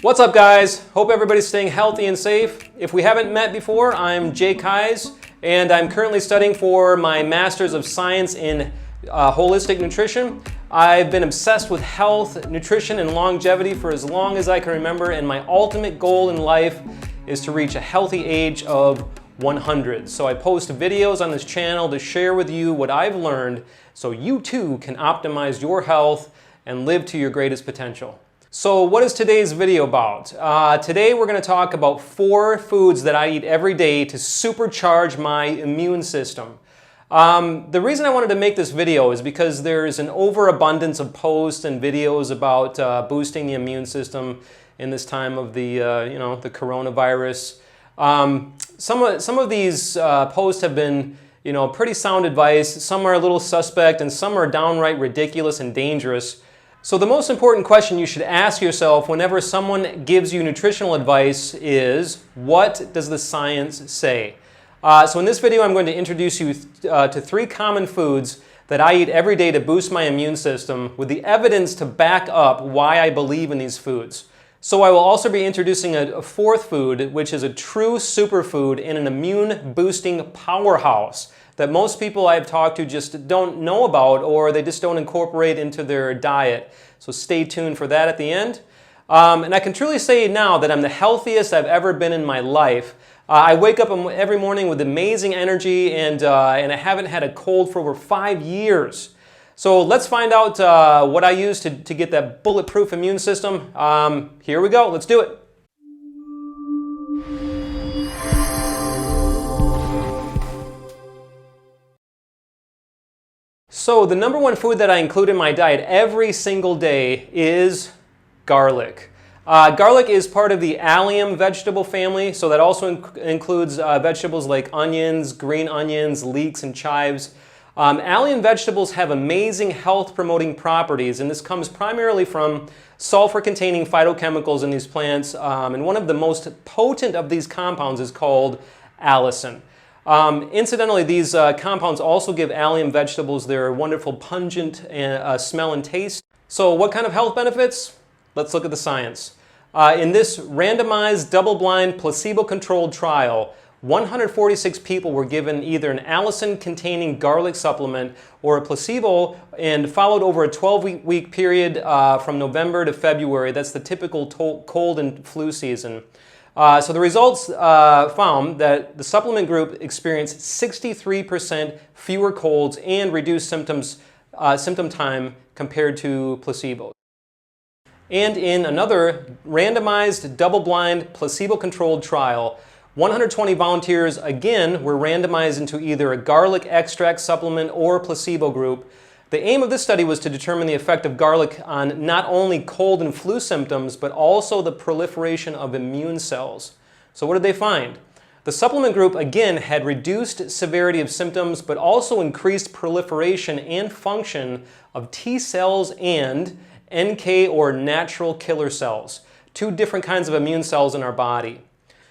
What's up, guys? Hope everybody's staying healthy and safe. If we haven't met before, I'm Jay Kais, and I'm currently studying for my Master's of Science in Holistic Nutrition. I've been obsessed with health, nutrition, and longevity for as long as I can remember, and my ultimate goal in life is to reach a healthy age of 100. So I post videos on this channel to share with you what I've learned so you too can optimize your health and live to your greatest potential. So what is today's video about? Today we're going to talk about 4 foods that I eat every day to supercharge my immune system. The reason I wanted to make this video is because there's an overabundance of posts and videos about boosting the immune system in this time of the the coronavirus. Some of these posts have been pretty sound advice. Some are a little suspect, and some are downright ridiculous and dangerous. So the most important question you should ask yourself whenever someone gives you nutritional advice is, what does the science say? So in this video, I'm going to introduce you to 3 common foods that I eat every day to boost my immune system with the evidence to back up why I believe in these foods. So I will also be introducing a 4th food, which is a true superfood and an immune boosting powerhouse that most people I've talked to just don't know about, or they just don't incorporate into their diet. So stay tuned for that at the end. And I can truly say now that I'm the healthiest I've ever been in my life. I wake up every morning with amazing energy, and I haven't had a cold for over 5 years. So let's find out what I use to get that bulletproof immune system. Here we go, let's do it. So the number 1 food that I include in my diet every single day is garlic. Garlic is part of the allium vegetable family, so that also includes vegetables like onions, green onions, leeks, and chives. Allium vegetables have amazing health-promoting properties, and this comes primarily from sulfur-containing phytochemicals in these plants, and one of the most potent of these compounds is called allicin. Incidentally, these compounds also give allium vegetables their wonderful pungent smell and taste. So what kind of health benefits? Let's look at the science. In this randomized, double-blind, placebo-controlled trial, 146 people were given either an allicin-containing garlic supplement or a placebo, and followed over a 12-week period from November to February. That's the typical cold and flu season. So the results found that the supplement group experienced 63% fewer colds and reduced symptom time compared to placebo. And in another randomized, double-blind, placebo-controlled trial, 120 volunteers again were randomized into either a garlic extract supplement or placebo group. The aim of this study was to determine the effect of garlic on not only cold and flu symptoms, but also the proliferation of immune cells. So what did they find? The supplement group again had reduced severity of symptoms, but also increased proliferation and function of T cells and NK, or natural killer cells, 2 different kinds of immune cells in our body.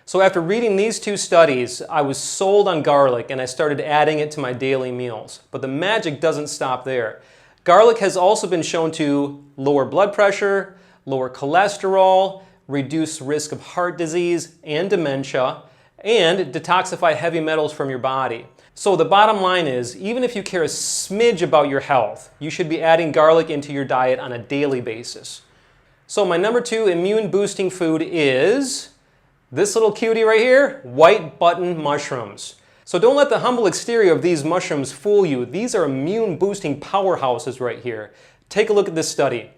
So after reading these 2 studies, I was sold on garlic, and I started adding it to my daily meals. But the magic doesn't stop there. Garlic has also been shown to lower blood pressure, lower cholesterol, reduce risk of heart disease and dementia, and detoxify heavy metals from your body. So the bottom line is, even if you care a smidge about your health, you should be adding garlic into your diet on a daily basis. So my number 2 immune boosting food is this little cutie right here, white button mushrooms. So don't let the humble exterior of these mushrooms fool you. These are immune boosting powerhouses right here. Take a look at this study.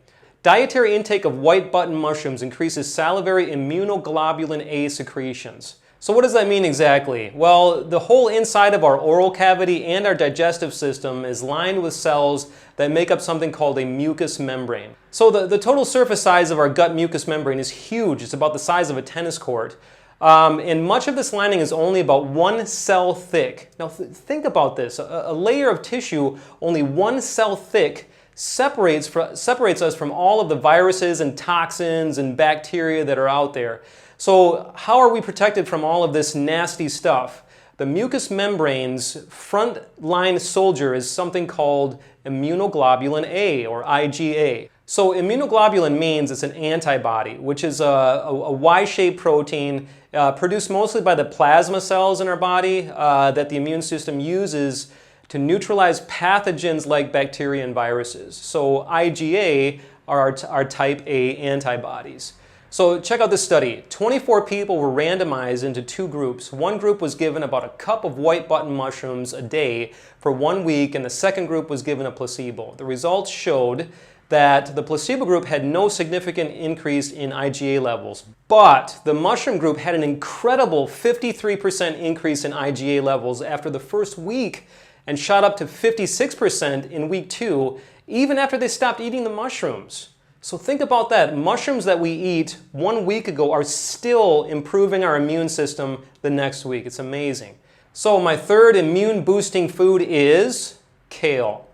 Dietary intake of white button mushrooms increases salivary immunoglobulin A secretions. So what does that mean exactly? Well, the whole inside of our oral cavity and our digestive system is lined with cells that make up something called a mucous membrane. So the total surface size of our gut mucous membrane is huge. It's about the size of a tennis court. And much of this lining is only about 1 cell thick. Now think about this. A layer of tissue only 1 cell thick separates us from all of the viruses and toxins and bacteria that are out there. So how are we protected from all of this nasty stuff? the mucous membrane's front-line soldier is something called immunoglobulin A, or IgA. So immunoglobulin means it's an antibody, which is a Y-shaped protein produced mostly by the plasma cells in our body that the immune system uses to neutralize pathogens like bacteria and viruses. So IgA are type A antibodies. So check out this study. 24 people were randomized into two groups. One group was given about a cup of white button mushrooms a day for 1 week, and the second group was given a placebo. The results showed that the placebo group had no significant increase in IgA levels, but the mushroom group had an incredible 53% increase in IgA levels after the first week and shot up to 56% in week 2, even after they stopped eating the mushrooms. So think about that. Mushrooms that we eat 1 week ago are still improving our immune system the next week. It's amazing. So my third immune boosting food is kale.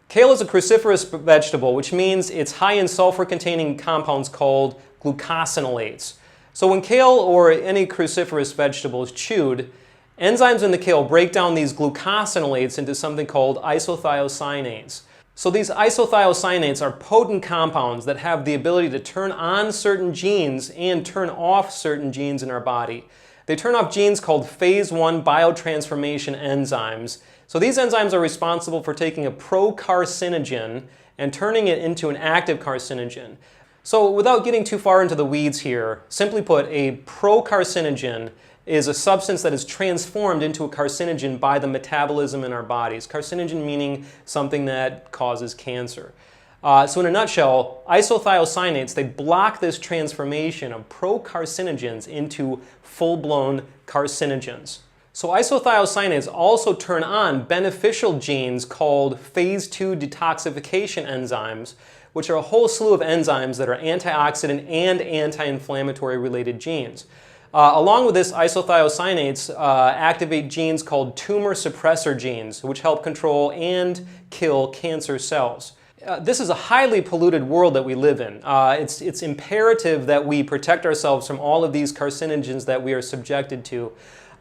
Kale is a cruciferous vegetable, which means it's high in sulfur-containing compounds called glucosinolates. So when kale or any cruciferous vegetable is chewed, enzymes in the kale break down these glucosinolates into something called isothiocyanates. So these isothiocyanates are potent compounds that have the ability to turn on certain genes and turn off certain genes in our body. They turn off genes called phase 1 biotransformation enzymes. So these enzymes are responsible for taking a procarcinogen and turning it into an active carcinogen. So without getting too far into the weeds here, simply put, a procarcinogen is a substance that is transformed into a carcinogen by the metabolism in our bodies. Carcinogen meaning something that causes cancer. So in a nutshell, isothiocyanates, they block this transformation of procarcinogens into full-blown carcinogens. So isothiocyanates also turn on beneficial genes called phase 2 detoxification enzymes, which are a whole slew of enzymes that are antioxidant and anti-inflammatory related genes. Along with this, isothiocyanates activate genes called tumor suppressor genes, which help control and kill cancer cells. This is a highly polluted world that we live in. It's imperative that we protect ourselves from all of these carcinogens that we are subjected to.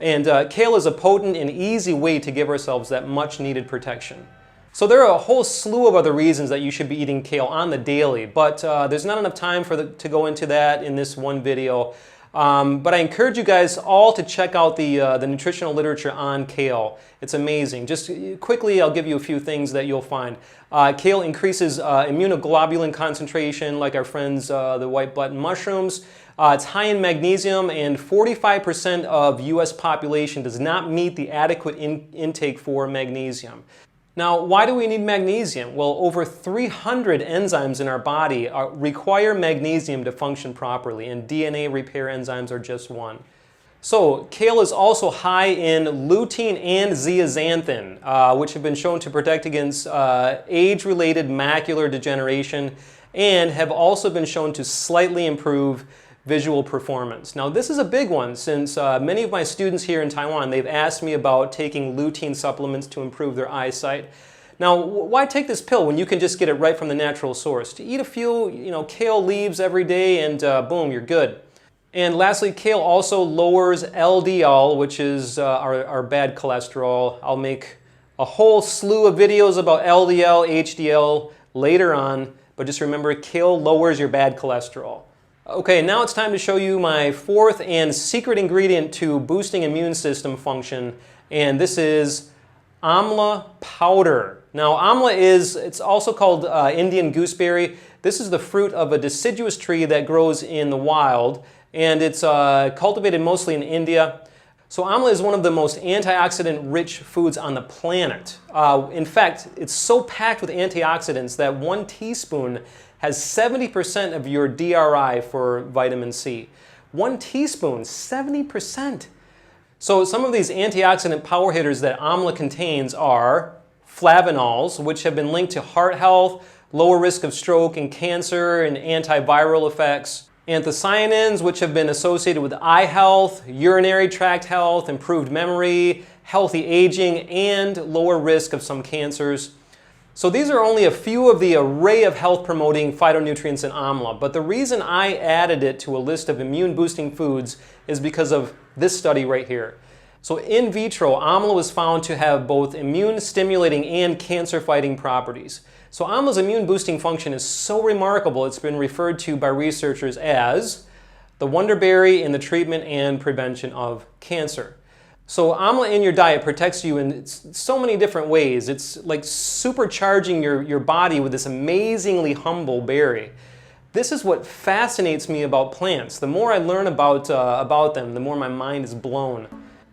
And kale is a potent and easy way to give ourselves that much needed protection. So there are a whole slew of other reasons that you should be eating kale on the daily, but there's not enough time to go into that in this one video. But I encourage you guys all to check out the nutritional literature on kale. It's amazing. Just quickly, I'll give you a few things that you'll find. Kale increases immunoglobulin concentration, like our friends the white button mushrooms. It's high in magnesium, and 45% of U.S. population does not meet the adequate intake for magnesium. Now, why do we need magnesium? Well, over 300 enzymes in our body require magnesium to function properly, and DNA repair enzymes are just one. So, kale is also high in lutein and zeaxanthin, which have been shown to protect against age-related macular degeneration and have also been shown to slightly improve visual performance. Now, this is a big one since many of my students here in Taiwan, they've asked me about taking lutein supplements to improve their eyesight. Now, why take this pill when you can just get it right from the natural source? To eat a few, kale leaves every day and boom, you're good. And lastly, kale also lowers LDL, which is our bad cholesterol. I'll make a whole slew of videos about LDL, HDL later on, but just remember, kale lowers your bad cholesterol. Okay, now it's time to show you my fourth and secret ingredient to boosting immune system function, and this is Amla powder. Now, Amla it's also called Indian gooseberry. This is the fruit of a deciduous tree that grows in the wild, and it's cultivated mostly in India. So Amla is one of the most antioxidant-rich foods on the planet. In fact, it's so packed with antioxidants that 1 teaspoon has 70% of your DRI for vitamin C. 1 teaspoon, 70%. So some of these antioxidant power hitters that Amla contains are flavonols, which have been linked to heart health, lower risk of stroke and cancer, and antiviral effects. Anthocyanins, which have been associated with eye health, urinary tract health, improved memory, healthy aging, and lower risk of some cancers. So these are only a few of the array of health-promoting phytonutrients in Amla, but the reason I added it to a list of immune-boosting foods is because of this study right here. So in vitro, Amla was found to have both immune stimulating and cancer fighting properties. So Amla's immune boosting function is so remarkable, it's been referred to by researchers as the wonderberry in the treatment and prevention of cancer. So Amla in your diet protects you in so many different ways. It's like supercharging your body with this amazingly humble berry. This is what fascinates me about plants. The more I learn about them, the more my mind is blown.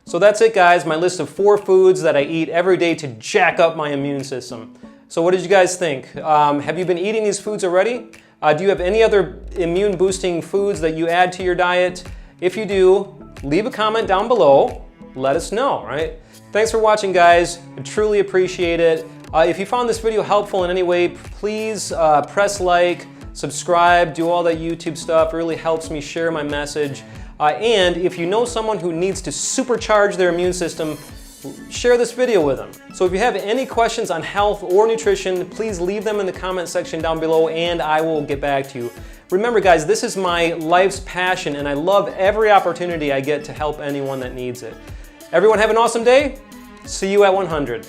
So that's it, guys, my list of 4 foods that I eat every day to jack up my immune system. So what did you guys think? Have you been eating these foods already? Do you have any other immune boosting foods that you add to your diet? If you do, leave a comment down below. Let us know, right? Thanks for watching, guys. I truly appreciate it. If you found this video helpful in any way, please press like, subscribe, do all that YouTube stuff. It really helps me share my message. And if you know someone who needs to supercharge their immune system, share this video with them. So if you have any questions on health or nutrition, please leave them in the comment section down below and I will get back to you. Remember, guys, this is my life's passion and I love every opportunity I get to help anyone that needs it. Everyone have an awesome day. See you at 100.